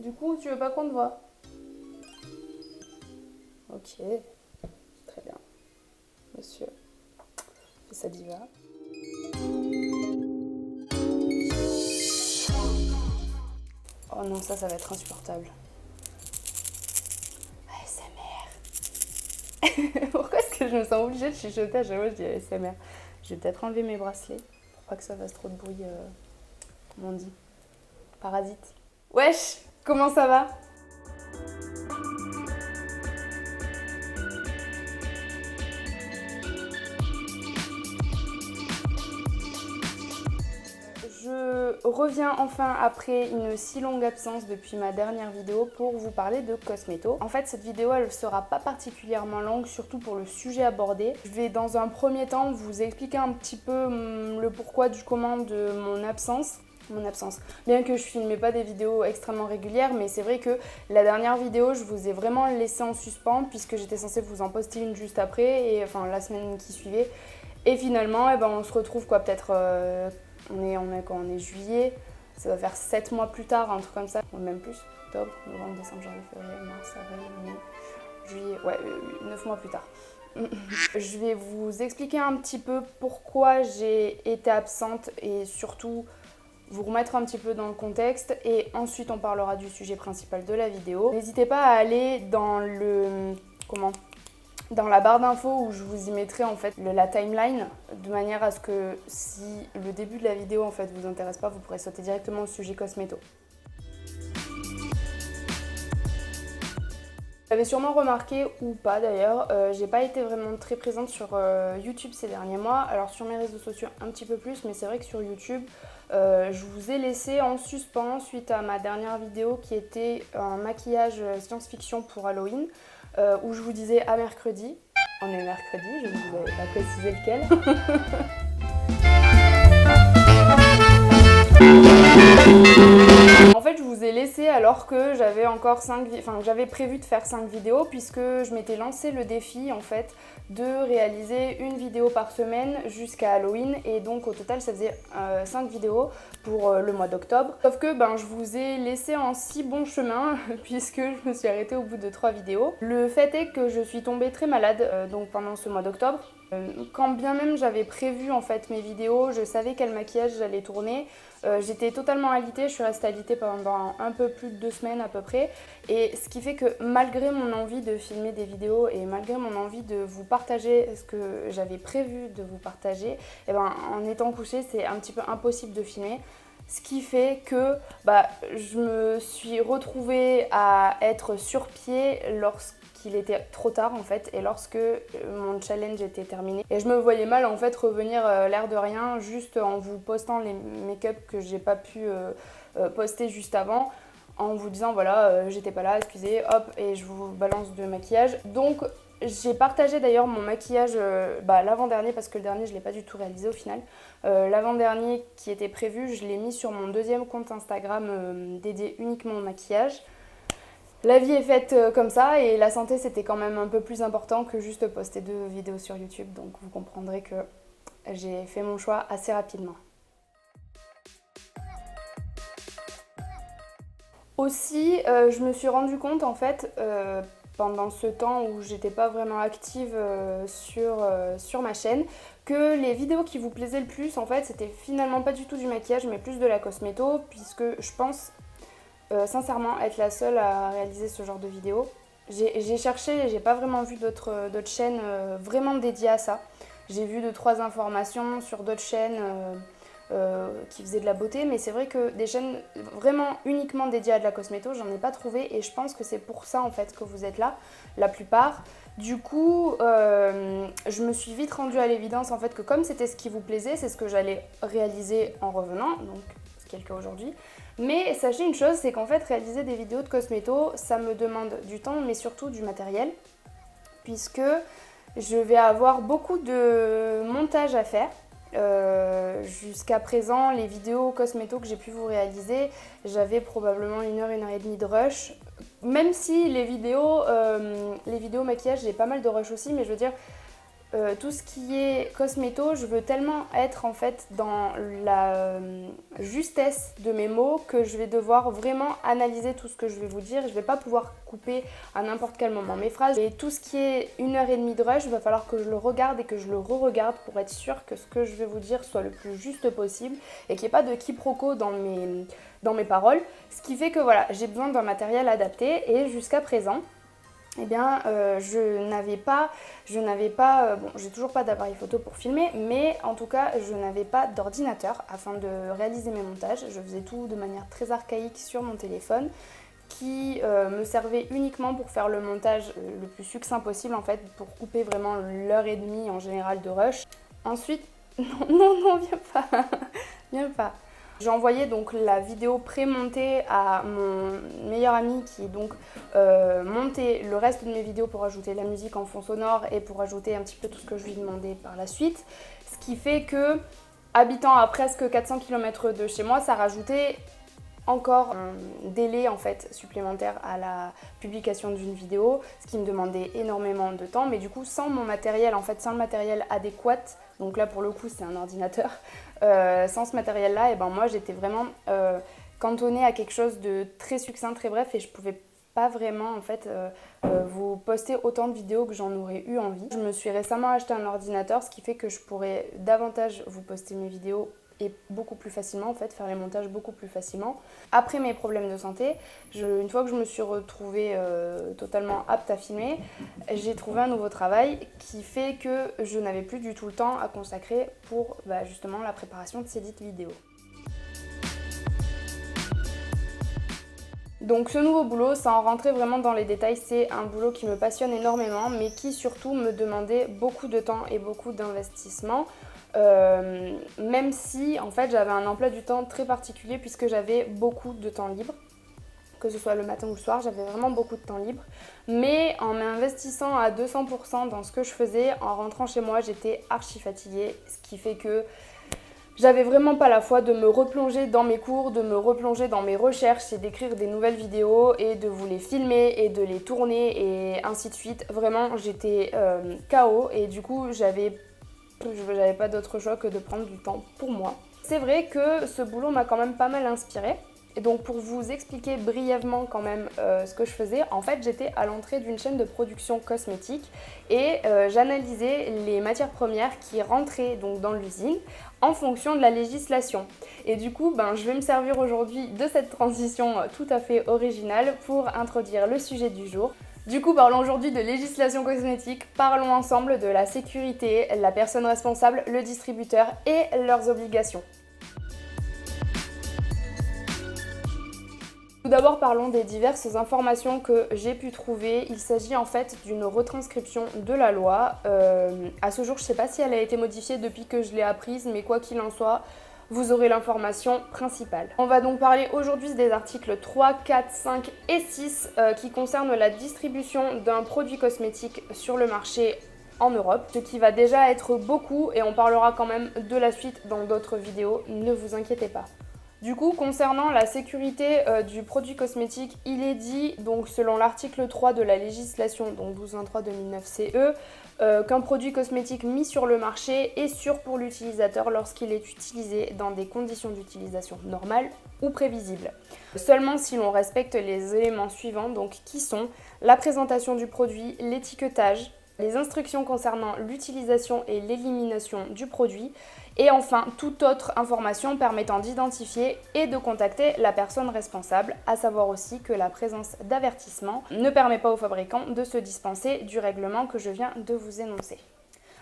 Du coup, tu veux pas qu'on te voie? Ok, très bien. Monsieur, fais sa diva. Oh non, ça va être insupportable. ASMR. Pourquoi est-ce que je me sens obligée de chuchoter à chaque fois que je dis ASMR? Je vais peut-être enlever mes bracelets pour pas que ça fasse trop de bruit, comme on dit. Parasite. Wesh, comment ça va? Je reviens enfin après une si longue absence depuis ma dernière vidéo pour vous parler de Cosmeto. En fait, cette vidéo elle sera pas particulièrement longue, surtout pour le sujet abordé. Je vais dans un premier temps vous expliquer un petit peu le pourquoi du comment de mon absence. Bien que je filmais pas des vidéos extrêmement régulières, mais c'est vrai que la dernière vidéo, je vous ai vraiment laissé en suspens puisque j'étais censée vous en poster une juste après, et enfin la semaine qui suivait. Et finalement, eh ben, on se retrouve quoi, peut-être, on est juillet, ça va faire 7 mois plus tard, un truc comme ça, ou même plus, octobre, novembre, décembre, janvier, février, mars, avril, mai, juillet, ouais, 9 mois plus tard. Je vais vous expliquer un petit peu pourquoi j'ai été absente et surtout vous remettre un petit peu dans le contexte, et ensuite on parlera du sujet principal de la vidéo. N'hésitez pas à aller dans dans la barre d'infos où je vous y mettrai en fait la timeline, de manière à ce que si le début de la vidéo en fait vous intéresse pas, vous pourrez sauter directement au sujet Cosmeto. Vous avez sûrement remarqué, ou pas d'ailleurs, j'ai pas été vraiment très présente sur YouTube ces derniers mois. Alors sur mes réseaux sociaux un petit peu plus, mais c'est vrai que sur YouTube, je vous ai laissé en suspens suite à ma dernière vidéo qui était un maquillage science-fiction pour Halloween, où je vous disais à mercredi. On est mercredi, je ne vous avais pas précisé lequel. En fait, je vous ai laissé alors que j'avais encore j'avais prévu de faire 5 vidéos, puisque je m'étais lancé le défi en fait de réaliser une vidéo par semaine jusqu'à Halloween, et donc au total ça faisait 5 vidéos pour le mois d'octobre. Sauf que je vous ai laissé en si bon chemin puisque je me suis arrêtée au bout de 3 vidéos. Le fait est que je suis tombée très malade donc pendant ce mois d'octobre. Quand bien même j'avais prévu en fait mes vidéos, je savais quel maquillage j'allais tourner. J'étais totalement alitée, je suis restée alitée pendant un peu plus de 2 semaines à peu près. Et ce qui fait que malgré mon envie de filmer des vidéos et malgré mon envie de vous partager ce que j'avais prévu de vous partager, et en étant couchée c'est un petit peu impossible de filmer. Ce qui fait que je me suis retrouvée à être sur pied lorsqu'il était trop tard en fait, et lorsque mon challenge était terminé. Et je me voyais mal en fait revenir l'air de rien, juste en vous postant les make-up que j'ai pas pu poster juste avant, en vous disant voilà j'étais pas là, excusez, hop, et je vous balance de maquillage. Donc j'ai partagé d'ailleurs mon maquillage l'avant-dernier, parce que le dernier je l'ai pas du tout réalisé au final. L'avant-dernier qui était prévu, je l'ai mis sur mon deuxième compte Instagram dédié uniquement au maquillage. La vie est faite comme ça, et la santé c'était quand même un peu plus important que juste poster 2 vidéos sur YouTube, donc vous comprendrez que j'ai fait mon choix assez rapidement. Aussi, je me suis rendu compte en fait pendant ce temps où j'étais pas vraiment active sur ma chaîne, que les vidéos qui vous plaisaient le plus en fait c'était finalement pas du tout du maquillage mais plus de la cosméto, puisque je pense sincèrement être la seule à réaliser ce genre de vidéos. J'ai cherché et j'ai pas vraiment vu d'autres chaînes vraiment dédiées à ça. J'ai vu 2-3 informations sur d'autres chaînes qui faisaient de la beauté, mais c'est vrai que des chaînes vraiment uniquement dédiées à de la cosméto, j'en ai pas trouvé, et je pense que c'est pour ça en fait que vous êtes là, la plupart. Du coup, je me suis vite rendue à l'évidence en fait que comme c'était ce qui vous plaisait, c'est ce que j'allais réaliser en revenant, donc ce qui est le cas aujourd'hui. Mais sachez une chose, c'est qu'en fait réaliser des vidéos de cosméto, ça me demande du temps, mais surtout du matériel, puisque je vais avoir beaucoup de montage à faire. Jusqu'à présent, les vidéos cosméto que j'ai pu vous réaliser, j'avais probablement 1 heure, 1 heure et demie de rush. Même si les vidéos maquillage, j'ai pas mal de rush aussi, mais je veux dire, tout ce qui est cosméto, je veux tellement être en fait dans la justesse de mes mots que je vais devoir vraiment analyser tout ce que je vais vous dire. Je vais pas pouvoir couper à n'importe quel moment mes phrases. Et tout ce qui est 1h30 de rush, il va falloir que je le regarde et que je le re-regarde pour être sûre que ce que je vais vous dire soit le plus juste possible et qu'il n'y ait pas de quiproquo dans mes paroles. Ce qui fait que voilà, j'ai besoin d'un matériel adapté et jusqu'à présent, eh bien, je n'avais pas, bon, j'ai toujours pas d'appareil photo pour filmer, mais en tout cas, je n'avais pas d'ordinateur afin de réaliser mes montages. Je faisais tout de manière très archaïque sur mon téléphone, qui me servait uniquement pour faire le montage le plus succinct possible, en fait, pour couper vraiment l'heure et demie en général de rush. Ensuite, non, viens pas, viens pas. J'ai envoyé donc la vidéo pré-montée à mon meilleur ami qui donc montait le reste de mes vidéos pour ajouter la musique en fond sonore et pour ajouter un petit peu tout ce que je lui demandais par la suite. Ce qui fait que, habitant à presque 400 km de chez moi, ça rajoutait encore un délai en fait supplémentaire à la publication d'une vidéo, ce qui me demandait énormément de temps, mais du coup sans mon matériel, en fait sans le matériel adéquat, donc là pour le coup c'est un ordinateur, sans ce matériel là, et ben moi j'étais vraiment cantonnée à quelque chose de très succinct, très bref, et je pouvais pas vraiment en fait vous poster autant de vidéos que j'en aurais eu envie. Je me suis récemment acheté un ordinateur, ce qui fait que je pourrais davantage vous poster mes vidéos et beaucoup plus facilement, en fait, faire les montages beaucoup plus facilement. Après mes problèmes de santé, une fois que je me suis retrouvée totalement apte à filmer, j'ai trouvé un nouveau travail qui fait que je n'avais plus du tout le temps à consacrer pour justement la préparation de ces dites vidéos. Donc ce nouveau boulot, sans rentrer vraiment dans les détails, c'est un boulot qui me passionne énormément, mais qui surtout me demandait beaucoup de temps et beaucoup d'investissement. Même si en fait j'avais un emploi du temps très particulier puisque j'avais beaucoup de temps libre, que ce soit le matin ou le soir, j'avais vraiment beaucoup de temps libre, mais en m'investissant à 200% dans ce que je faisais, en rentrant chez moi j'étais archi fatiguée, ce qui fait que j'avais vraiment pas la foi de me replonger dans mes cours, de me replonger dans mes recherches et d'écrire des nouvelles vidéos et de vous les filmer et de les tourner et ainsi de suite. Vraiment j'étais KO et du coup j'avais pas d'autre choix que de prendre du temps pour moi. C'est vrai que ce boulot m'a quand même pas mal inspirée. Et donc pour vous expliquer brièvement quand même ce que je faisais, en fait j'étais à l'entrée d'une chaîne de production cosmétique et j'analysais les matières premières qui rentraient donc dans l'usine en fonction de la législation. Et du coup je vais me servir aujourd'hui de cette transition tout à fait originale pour introduire le sujet du jour. Du coup, parlons aujourd'hui de législation cosmétique, parlons ensemble de la sécurité, la personne responsable, le distributeur et leurs obligations. Tout d'abord, parlons des diverses informations que j'ai pu trouver. Il s'agit en fait d'une retranscription de la loi. À ce jour, je ne sais pas si elle a été modifiée depuis que je l'ai apprise, mais quoi qu'il en soit, vous aurez l'information principale. On va donc parler aujourd'hui des articles 3, 4, 5 et 6 qui concernent la distribution d'un produit cosmétique sur le marché en Europe, ce qui va déjà être beaucoup et on parlera quand même de la suite dans d'autres vidéos, ne vous inquiétez pas. Du coup, concernant la sécurité du produit cosmétique, il est dit, donc selon l'article 3 de la législation, donc 1223/2009 CE, qu'un produit cosmétique mis sur le marché est sûr pour l'utilisateur lorsqu'il est utilisé dans des conditions d'utilisation normales ou prévisibles. Seulement si l'on respecte les éléments suivants, donc qui sont la présentation du produit, l'étiquetage, les instructions concernant l'utilisation et l'élimination du produit, et enfin toute autre information permettant d'identifier et de contacter la personne responsable, à savoir aussi que la présence d'avertissement ne permet pas aux fabricants de se dispenser du règlement que je viens de vous énoncer.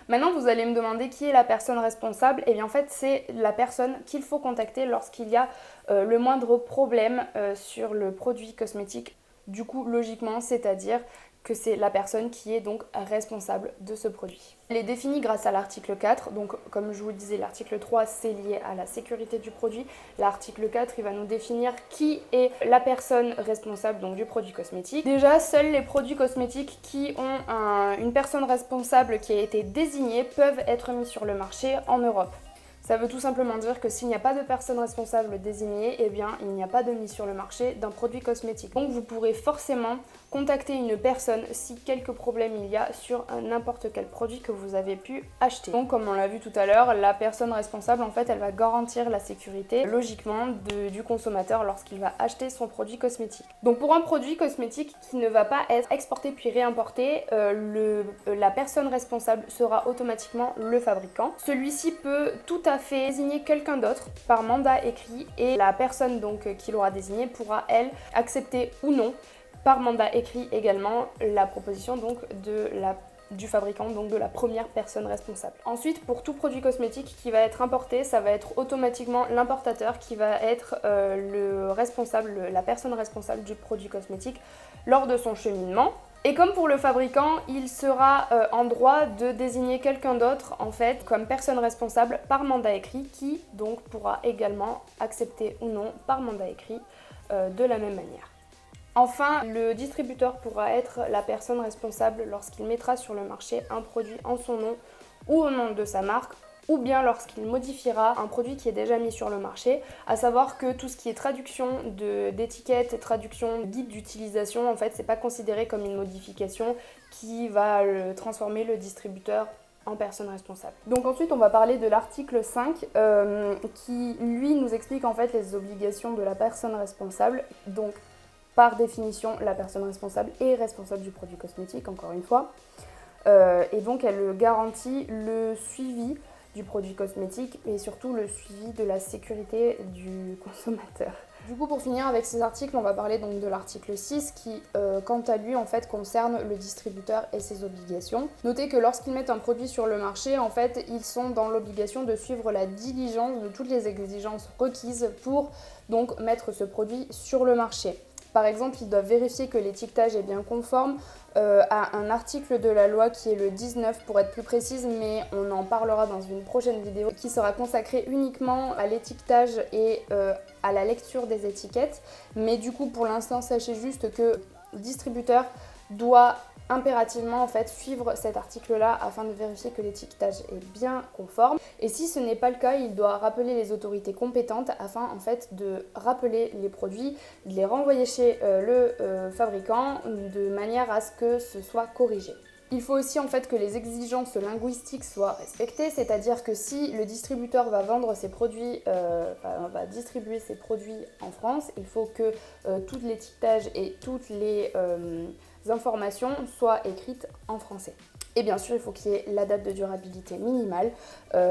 Maintenant, vous allez me demander qui est la personne responsable. Et bien en fait, c'est la personne qu'il faut contacter lorsqu'il y a le moindre problème sur le produit cosmétique. Du coup, logiquement, c'est-à-dire que c'est la personne qui est donc responsable de ce produit. Elle est définie grâce à l'article 4, donc comme je vous le disais, l'article 3 c'est lié à la sécurité du produit, l'article 4 il va nous définir qui est la personne responsable donc du produit cosmétique. Déjà, seuls les produits cosmétiques qui ont une personne responsable qui a été désignée peuvent être mis sur le marché en Europe. Ça veut tout simplement dire que s'il n'y a pas de personne responsable désignée, eh bien il n'y a pas de mise sur le marché d'un produit cosmétique. Donc vous pourrez forcément contacter une personne si quelques problèmes il y a sur n'importe quel produit que vous avez pu acheter. Donc comme on l'a vu tout à l'heure, la personne responsable en fait elle va garantir la sécurité logiquement du consommateur lorsqu'il va acheter son produit cosmétique. Donc pour un produit cosmétique qui ne va pas être exporté puis réimporté, la personne responsable sera automatiquement le fabricant. Celui-ci peut tout à fait désigner quelqu'un d'autre par mandat écrit et la personne donc qui l'aura désigné pourra elle accepter ou non par mandat écrit également la proposition donc du fabricant, donc de la première personne responsable. Ensuite, pour tout produit cosmétique qui va être importé, ça va être automatiquement l'importateur qui va être la personne responsable du produit cosmétique lors de son cheminement. Et comme pour le fabricant, il sera en droit de désigner quelqu'un d'autre en fait comme personne responsable par mandat écrit qui donc pourra également accepter ou non par mandat écrit de la même manière. Enfin, le distributeur pourra être la personne responsable lorsqu'il mettra sur le marché un produit en son nom ou au nom de sa marque, ou bien lorsqu'il modifiera un produit qui est déjà mis sur le marché, à savoir que tout ce qui est traduction d'étiquettes, traduction de guide d'utilisation, en fait, c'est pas considéré comme une modification qui va transformer le distributeur en personne responsable. Donc ensuite on va parler de l'article 5 qui lui nous explique en fait les obligations de la personne responsable. Donc par définition, la personne responsable est responsable du produit cosmétique, encore une fois. Et donc, elle garantit le suivi du produit cosmétique et surtout le suivi de la sécurité du consommateur. Du coup, pour finir avec ces articles, on va parler donc de l'article 6 qui, quant à lui, en fait, concerne le distributeur et ses obligations. Notez que lorsqu'ils mettent un produit sur le marché, en fait, ils sont dans l'obligation de suivre la diligence de toutes les exigences requises pour donc mettre ce produit sur le marché. Par exemple, ils doivent vérifier que l'étiquetage est bien conforme à un article de la loi qui est le 19 pour être plus précise, mais on en parlera dans une prochaine vidéo qui sera consacrée uniquement à l'étiquetage et à la lecture des étiquettes. Mais du coup, pour l'instant, sachez juste que le distributeur doit impérativement en fait suivre cet article-là afin de vérifier que l'étiquetage est bien conforme. Et si ce n'est pas le cas, il doit rappeler les autorités compétentes afin en fait de rappeler les produits, de les renvoyer chez le fabricant de manière à ce que ce soit corrigé. Il faut aussi en fait que les exigences linguistiques soient respectées, c'est-à-dire que si le distributeur va vendre ses produits, va distribuer ses produits en France, il faut que tout l'étiquetage et toutes les informations soient écrites en français. Et bien sûr, il faut qu'il y ait la date de durabilité minimale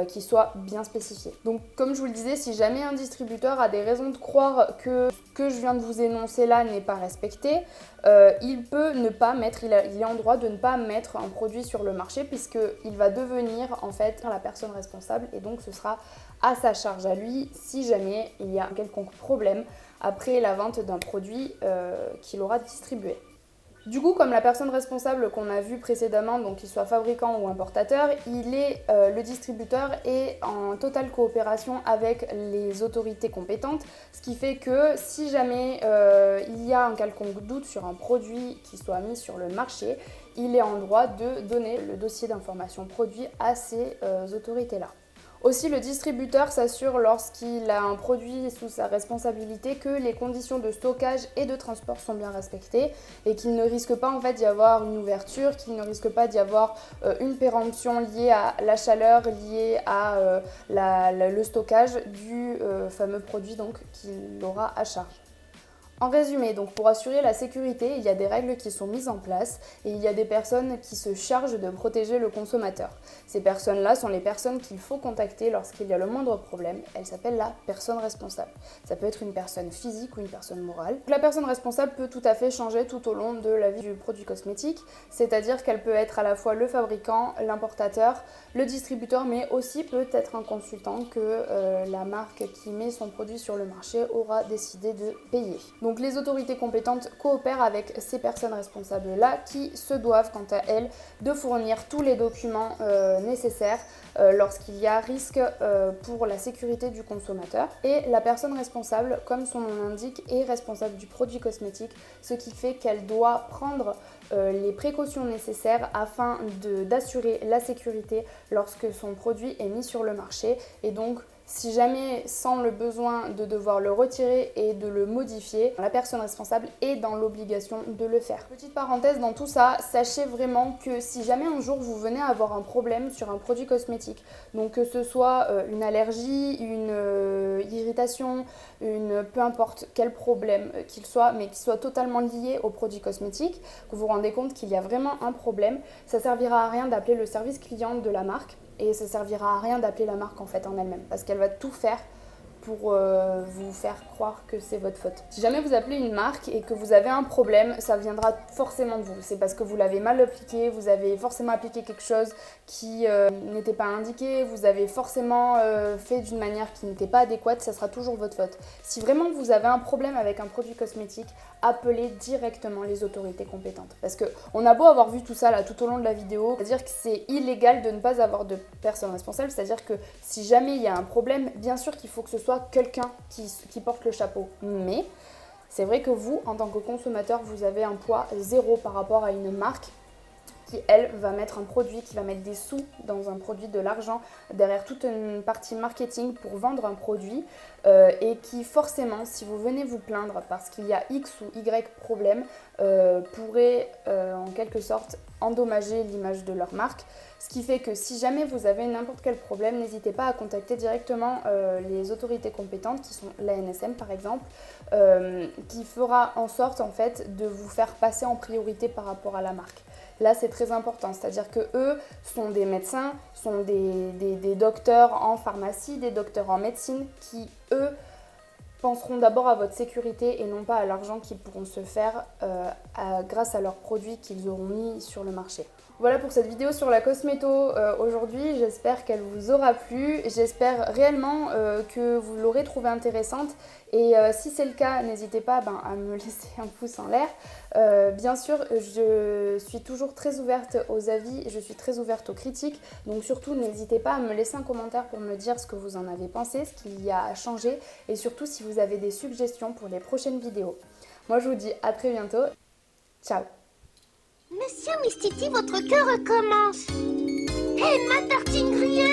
qui soit bien spécifiée. Donc comme je vous le disais, si jamais un distributeur a des raisons de croire que ce que je viens de vous énoncer là n'est pas respecté, il peut ne pas mettre, il est en droit de ne pas mettre un produit sur le marché puisqu'il va devenir en fait la personne responsable et donc ce sera à sa charge à lui si jamais il y a un quelconque problème après la vente d'un produit qu'il aura distribué. Du coup, comme la personne responsable qu'on a vu précédemment, donc qu'il soit fabricant ou importateur, le distributeur est en totale coopération avec les autorités compétentes, ce qui fait que si jamais il y a un quelconque doute sur un produit qui soit mis sur le marché, il est en droit de donner le dossier d'information produit à ces autorités-là. Aussi, le distributeur s'assure lorsqu'il a un produit sous sa responsabilité que les conditions de stockage et de transport sont bien respectées et qu'il ne risque pas en fait d'y avoir une ouverture, qu'il ne risque pas d'y avoir une péremption liée à la chaleur, liée à le stockage du fameux produit donc qu'il aura à charge. En résumé, donc pour assurer la sécurité, il y a des règles qui sont mises en place et il y a des personnes qui se chargent de protéger le consommateur. Ces personnes-là sont les personnes qu'il faut contacter lorsqu'il y a le moindre problème. Elles s'appellent la personne responsable. Ça peut être une personne physique ou une personne morale. La personne responsable peut tout à fait changer tout au long de la vie du produit cosmétique, c'est-à-dire qu'elle peut être à la fois le fabricant, l'importateur, le distributeur, mais aussi peut être un consultant que la marque qui met son produit sur le marché aura décidé de payer. Donc les autorités compétentes coopèrent avec ces personnes responsables-là qui se doivent quant à elles de fournir tous les documents nécessaires lorsqu'il y a risque pour la sécurité du consommateur. Et la personne responsable, comme son nom l'indique, est responsable du produit cosmétique, ce qui fait qu'elle doit prendre les précautions nécessaires afin d'assurer la sécurité lorsque son produit est mis sur le marché. Et donc, si jamais sent le besoin de devoir le retirer et de le modifier, la personne responsable est dans l'obligation de le faire. Petite parenthèse dans tout ça, sachez vraiment que si jamais un jour vous venez avoir un problème sur un produit cosmétique, donc que ce soit une allergie, une irritation, peu importe quel problème qu'il soit, mais qui soit totalement lié au produit cosmétique, que vous vous rendez compte qu'il y a vraiment un problème, ça servira à rien d'appeler le service client de la marque. Et ça servira à rien d'appeler la marque en fait en elle-même parce qu'elle va tout faire pour vous faire croire que c'est votre faute. Si jamais vous appelez une marque et que vous avez un problème, ça viendra forcément de vous. C'est parce que vous l'avez mal appliqué, vous avez forcément appliqué quelque chose qui n'était pas indiqué, vous avez forcément fait d'une manière qui n'était pas adéquate, ça sera toujours votre faute. Si vraiment vous avez un problème avec un produit cosmétique, appelez directement les autorités compétentes. Parce qu'on a beau avoir vu tout ça là tout au long de la vidéo, c'est-à-dire que c'est illégal de ne pas avoir de personne responsable, c'est-à-dire que si jamais il y a un problème, bien sûr qu'il faut que ce soit quelqu'un qui porte le chapeau. Mais c'est vrai que vous, en tant que consommateur, vous avez un poids zéro par rapport à une marque qui, elle, va mettre un produit, qui va mettre des sous dans un produit, de l'argent, derrière toute une partie marketing pour vendre un produit et qui, forcément, si vous venez vous plaindre parce qu'il y a X ou Y problème, pourrait, en quelque sorte, endommager l'image de leur marque. Ce qui fait que si jamais vous avez n'importe quel problème, n'hésitez pas à contacter directement les autorités compétentes, qui sont l'ANSM par exemple, qui fera en sorte en fait de vous faire passer en priorité par rapport à la marque. Là, c'est très important, c'est-à-dire que eux sont des médecins, sont des docteurs en pharmacie, des docteurs en médecine qui, eux, penseront d'abord à votre sécurité et non pas à l'argent qu'ils pourront se faire grâce à leurs produits qu'ils auront mis sur le marché. Voilà pour cette vidéo sur la cosméto aujourd'hui, j'espère qu'elle vous aura plu, j'espère réellement que vous l'aurez trouvée intéressante et si c'est le cas, n'hésitez pas à me laisser un pouce en l'air. Bien sûr, je suis toujours très ouverte aux avis, je suis très ouverte aux critiques, donc surtout n'hésitez pas à me laisser un commentaire pour me dire ce que vous en avez pensé, ce qu'il y a à changer et surtout si vous avez des suggestions pour les prochaines vidéos. Moi je vous dis à très bientôt, ciao! Monsieur Mistiti, votre cœur recommence. Hé, ma tartine grillée!